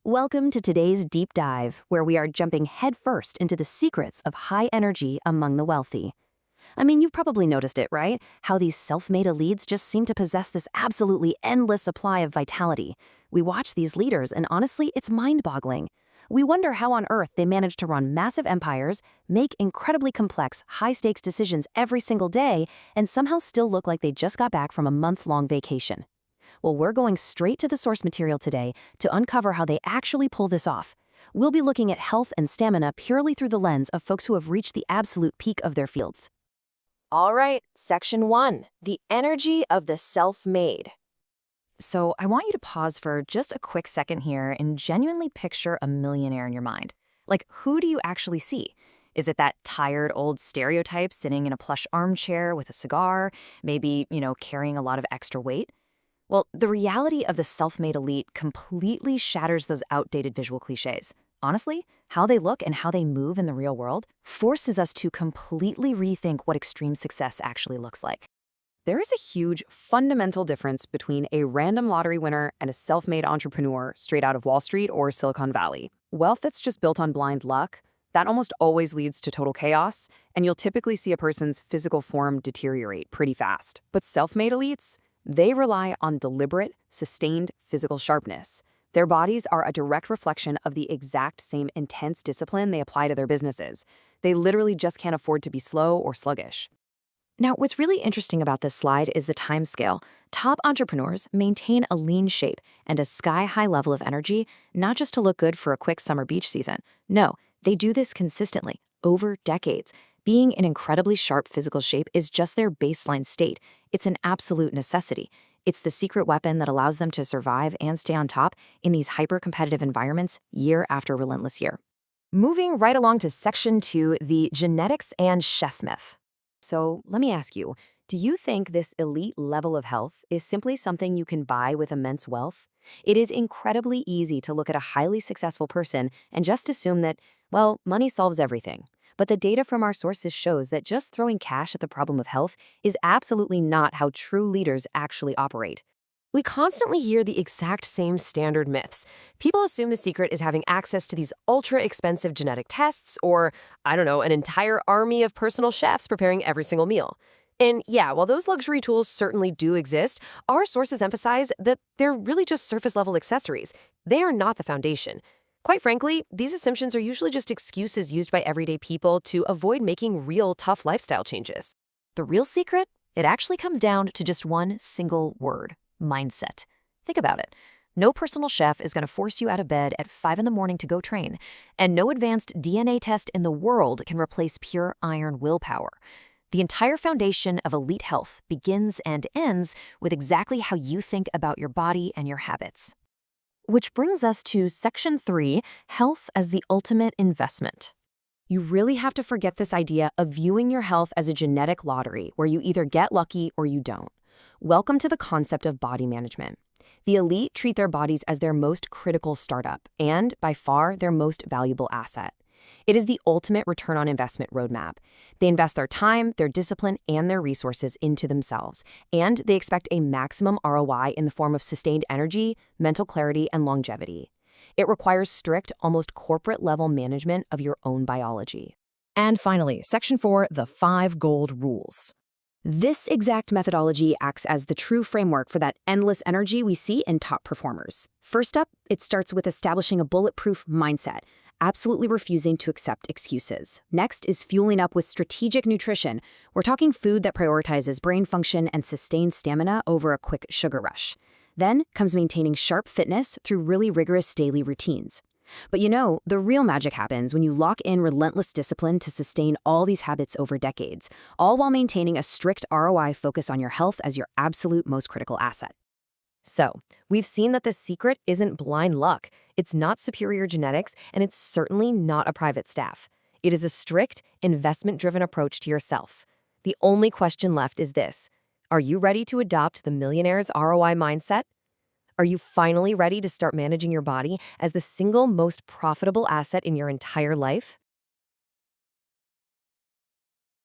Welcome to today's deep dive, where we are jumping headfirst into the secrets of high energy among the wealthy. I mean, you've probably noticed it, right? How these self-made elites just seem to possess this absolutely endless supply of vitality. We watch these leaders, and honestly, it's mind-boggling. We wonder how on earth they manage to run massive empires, make incredibly complex, high-stakes decisions every single day, and somehow still look like they just got back from a month-long vacation. Well, we're going straight to the source material today to uncover how they actually pull this off. We'll be looking at health and stamina purely through the lens of folks who have reached the absolute peak of their fields. All right, Section 1, the energy of the self-made. So I want you to pause for just a quick second here and genuinely picture a millionaire in your mind. Like, who do you actually see? Is it that tired old stereotype sitting in a plush armchair with a cigar, maybe, carrying a lot of extra weight? Well, the reality of the self-made elite completely shatters those outdated visual cliches. Honestly, how they look and how they move in the real world forces us to completely rethink what extreme success actually looks like. There is a huge fundamental difference between a random lottery winner and a self-made entrepreneur straight out of Wall Street or Silicon Valley. Wealth that's just built on blind luck, that almost always leads to total chaos, and you'll typically see a person's physical form deteriorate pretty fast. But self-made elites, they rely on deliberate, sustained physical sharpness. Their bodies are a direct reflection of the exact same intense discipline they apply to their businesses. They literally just can't afford to be slow or sluggish. Now, what's really interesting about this slide is the timescale. Top entrepreneurs maintain a lean shape and a sky-high level of energy, not just to look good for a quick summer beach season. No, they do this consistently, over decades. Being in incredibly sharp physical shape is just their baseline state. It's an absolute necessity. It's the secret weapon that allows them to survive and stay on top in these hyper-competitive environments year after relentless year. Moving right along to Section 2, the genetics and chef myth. So let me ask you, do you think this elite level of health is simply something you can buy with immense wealth? It is incredibly easy to look at a highly successful person and just assume that, well, money solves everything. But the data from our sources shows that just throwing cash at the problem of health is absolutely not how true leaders actually operate. We constantly hear the exact same standard myths. People assume the secret is having access to these ultra-expensive genetic tests or, an entire army of personal chefs preparing every single meal. And yeah, while those luxury tools certainly do exist, our sources emphasize that they're really just surface-level accessories. They are not the foundation. Quite frankly, these assumptions are usually just excuses used by everyday people to avoid making real tough lifestyle changes. The real secret? It actually comes down to just one single word: mindset. Think about it. No personal chef is going to force you out of bed at 5 in the morning to go train, and no advanced DNA test in the world can replace pure iron willpower. The entire foundation of elite health begins and ends with exactly how you think about your body and your habits. Which brings us to Section 3, health as the ultimate investment. You really have to forget this idea of viewing your health as a genetic lottery where you either get lucky or you don't. Welcome to the concept of body management. The elite treat their bodies as their most critical startup and, by far, their most valuable asset. It is the ultimate return on investment roadmap. They invest their time, their discipline, and their resources into themselves, and they expect a maximum ROI in the form of sustained energy, mental clarity, and longevity. It requires strict, almost corporate-level management of your own biology. And finally, Section 4, the 5 gold rules. This exact methodology acts as the true framework for that endless energy we see in top performers. First up, it starts with establishing a bulletproof mindset, absolutely refusing to accept excuses. Next is fueling up with strategic nutrition. We're talking food that prioritizes brain function and sustained stamina over a quick sugar rush. Then comes maintaining sharp fitness through really rigorous daily routines. But the real magic happens when you lock in relentless discipline to sustain all these habits over decades, all while maintaining a strict ROI focus on your health as your absolute most critical asset. So, we've seen that the secret isn't blind luck, it's not superior genetics, and it's certainly not a private staff. It is a strict, investment-driven approach to yourself. The only question left is this: are you ready to adopt the millionaire's ROI mindset? Are you finally ready to start managing your body as the single most profitable asset in your entire life?